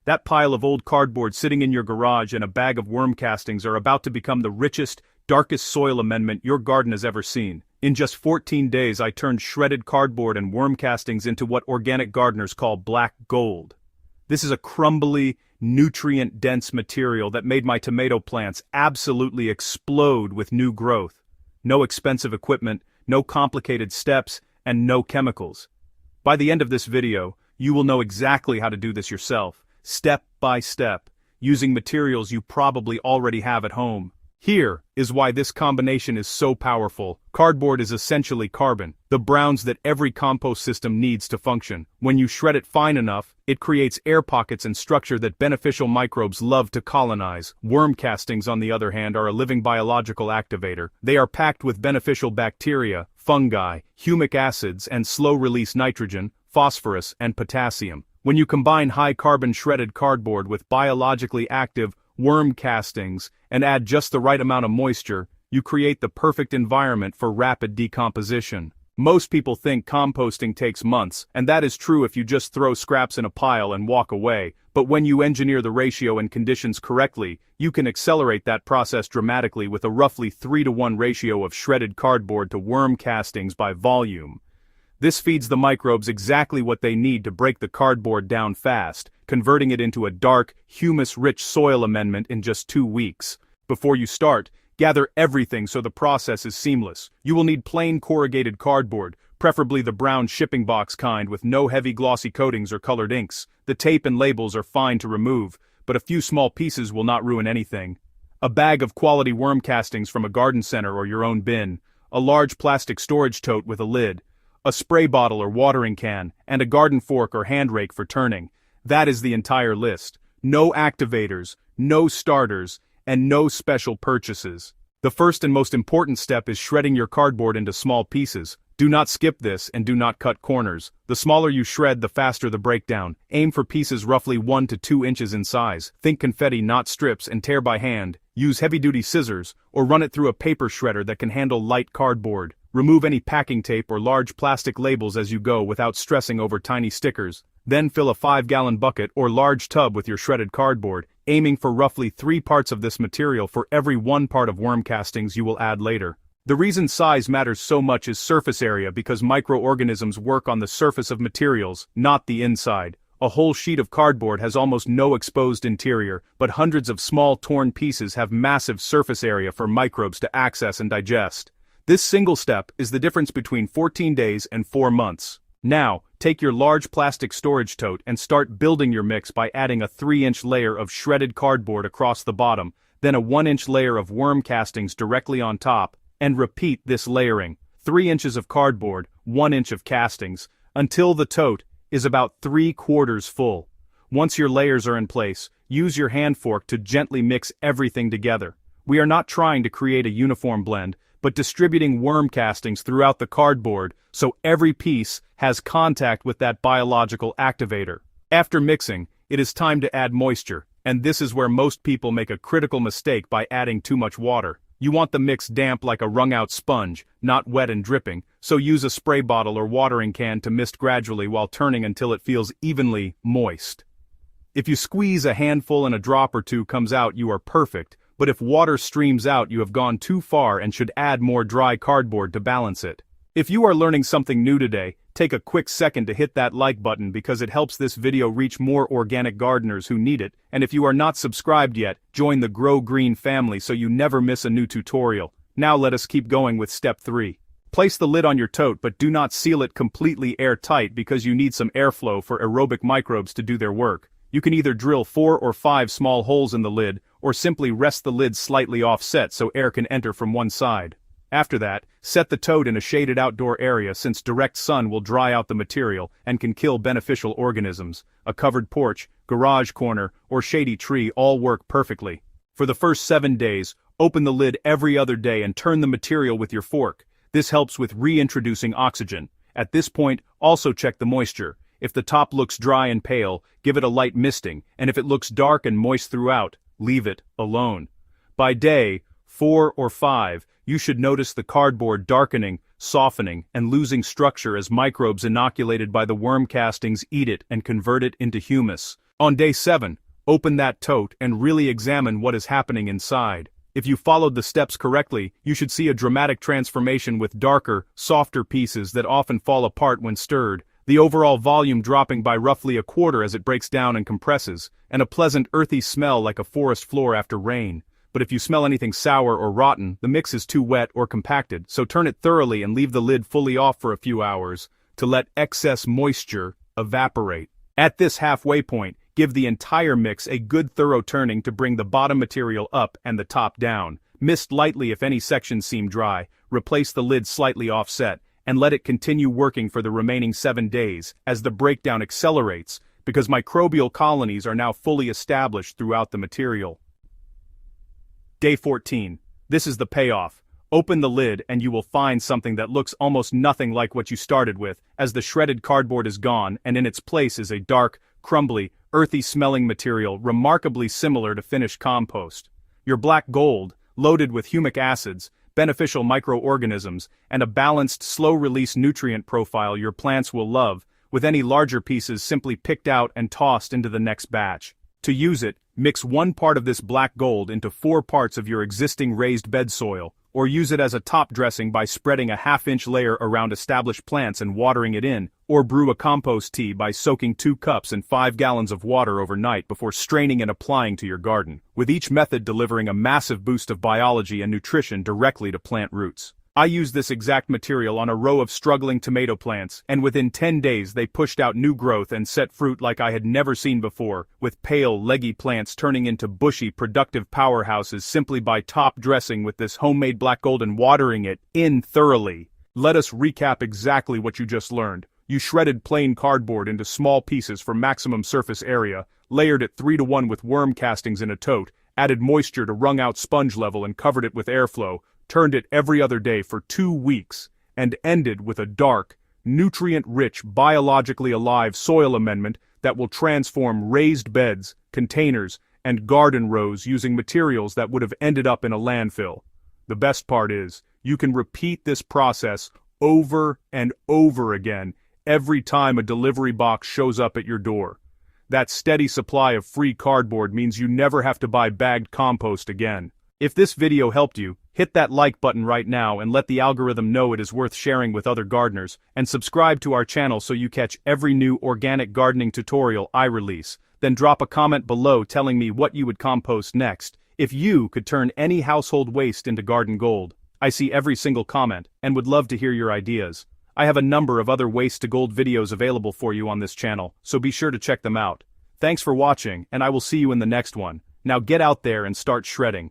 That pile of old cardboard sitting in your garage and a bag of worm castings are about to become the richest, darkest soil amendment your garden has ever seen. In just 14 days I turned shredded cardboard and worm castings into what organic gardeners call black gold. This is a crumbly, nutrient-dense material that made my tomato plants absolutely explode with new growth. No expensive equipment, no complicated steps, and no chemicals. By the end of this video, you will know exactly how to do this yourself, step by step, using materials you probably already have at home. Here is why this combination is so powerful. Cardboard is essentially carbon, the browns that every compost system needs to function. When you shred it fine enough, it creates air pockets and structure that beneficial microbes love to colonize. Worm castings, on the other hand, are a living biological activator. They are packed with beneficial bacteria, fungi, humic acids, and slow-release nitrogen, phosphorus, and potassium. When you combine high-carbon shredded cardboard with biologically active worm castings and add just the right amount of moisture, you create the perfect environment for rapid decomposition. Most people think composting takes months, and that is true if you just throw scraps in a pile and walk away, but when you engineer the ratio and conditions correctly, you can accelerate that process dramatically with a roughly 3-to-1 ratio of shredded cardboard to worm castings by volume. This feeds the microbes exactly what they need to break the cardboard down fast, converting it into a dark, humus-rich soil amendment in just 2 weeks. Before you start, gather everything so the process is seamless. You will need plain corrugated cardboard, preferably the brown shipping box kind with no heavy glossy coatings or colored inks. The tape and labels are fine to remove, but a few small pieces will not ruin anything. A bag of quality worm castings from a garden center or your own bin, a large plastic storage tote with a lid, a spray bottle or watering can, and a garden fork or hand rake for turning. That is the entire list. No activators, no starters, and no special purchases. The first and most important step is shredding your cardboard into small pieces. Do not skip this and do not cut corners. The smaller you shred, the faster the breakdown. Aim for pieces roughly 1 to 2 inches in size. Think confetti, not strips, and tear by hand. Use heavy-duty scissors, or run it through a paper shredder that can handle light cardboard. Remove any packing tape or large plastic labels as you go without stressing over tiny stickers. Then fill a 5-gallon bucket or large tub with your shredded cardboard, aiming for roughly 3 parts of this material for every 1 part of worm castings you will add later. The reason size matters so much is surface area, because microorganisms work on the surface of materials, not the inside. A whole sheet of cardboard has almost no exposed interior, but hundreds of small torn pieces have massive surface area for microbes to access and digest. This single step is the difference between 14 days and 4 months. Now, take your large plastic storage tote and start building your mix by adding a 3-inch layer of shredded cardboard across the bottom, then a 1-inch layer of worm castings directly on top, and repeat this layering, 3 inches of cardboard, 1 inch of castings, until the tote is about 3/4 full. Once your layers are in place, use your hand fork to gently mix everything together. We are not trying to create a uniform blend, but distributing worm castings throughout the cardboard so every piece has contact with that biological activator. After mixing, it is time to add moisture, and this is where most people make a critical mistake by adding too much water. You want the mix damp like a wrung-out sponge, not wet and dripping, so use a spray bottle or watering can to mist gradually while turning until it feels evenly moist. If you squeeze a handful and a drop or two comes out, you are perfect, but if water streams out, you have gone too far and should add more dry cardboard to balance it. If you are learning something new today, take a quick second to hit that like button because it helps this video reach more organic gardeners who need it, and if you are not subscribed yet, join the Grow Green family so you never miss a new tutorial. Now let us keep going with step 3. Place the lid on your tote, but do not seal it completely airtight because you need some airflow for aerobic microbes to do their work. You can either drill 4 or 5 small holes in the lid, or simply rest the lid slightly offset so air can enter from one side. After that, set the tote in a shaded outdoor area since direct sun will dry out the material and can kill beneficial organisms. A covered porch, garage corner, or shady tree all work perfectly. For the first 7 days, open the lid every other day and turn the material with your fork. This helps with reintroducing oxygen. At this point, also check the moisture. If the top looks dry and pale, give it a light misting, and if it looks dark and moist throughout, leave it alone. By day 4 or 5, you should notice the cardboard darkening, softening, and losing structure as microbes inoculated by the worm castings eat it and convert it into humus. On day 7, open that tote and really examine what is happening inside. If you followed the steps correctly, you should see a dramatic transformation with darker, softer pieces that often fall apart when stirred, the overall volume dropping by roughly a quarter as it breaks down and compresses, and a pleasant earthy smell like a forest floor after rain. But if you smell anything sour or rotten, the mix is too wet or compacted, so turn it thoroughly and leave the lid fully off for a few hours to let excess moisture evaporate. At this halfway point, give the entire mix a good thorough turning to bring the bottom material up and the top down. Mist lightly if any sections seem dry, replace the lid slightly offset, and let it continue working for the remaining 7 days as the breakdown accelerates, because microbial colonies are now fully established throughout the material. Day 14. This is the payoff. Open the lid and you will find something that looks almost nothing like what you started with, as the shredded cardboard is gone and in its place is a dark, crumbly, earthy-smelling material remarkably similar to finished compost. Your black gold, loaded with humic acids, beneficial microorganisms, and a balanced, slow-release nutrient profile your plants will love, with any larger pieces simply picked out and tossed into the next batch. To use it, mix 1 part of this black gold into 4 parts of your existing raised bed soil, or use it as a top dressing by spreading a half-inch layer around established plants and watering it in, or brew a compost tea by soaking 2 cups in 5 gallons of water overnight before straining and applying to your garden, with each method delivering a massive boost of biology and nutrition directly to plant roots. I used this exact material on a row of struggling tomato plants, and within 10 days they pushed out new growth and set fruit like I had never seen before, with pale, leggy plants turning into bushy, productive powerhouses simply by top dressing with this homemade black gold and watering it in thoroughly. Let us recap exactly what you just learned. You shredded plain cardboard into small pieces for maximum surface area, layered it 3-to-1 with worm castings in a tote, added moisture to wrung-out sponge level and covered it with airflow, turned it every other day for 2 weeks, and ended with a dark, nutrient-rich, biologically alive soil amendment that will transform raised beds, containers, and garden rows using materials that would have ended up in a landfill. The best part is, you can repeat this process over and over again every time a delivery box shows up at your door. That steady supply of free cardboard means you never have to buy bagged compost again. If this video helped you, hit that like button right now and let the algorithm know it is worth sharing with other gardeners, and subscribe to our channel so you catch every new organic gardening tutorial I release. Then drop a comment below telling me what you would compost next, if you could turn any household waste into garden gold. I see every single comment, and would love to hear your ideas. I have a number of other waste to gold videos available for you on this channel, so be sure to check them out. Thanks for watching, and I will see you in the next one. Now get out there and start shredding.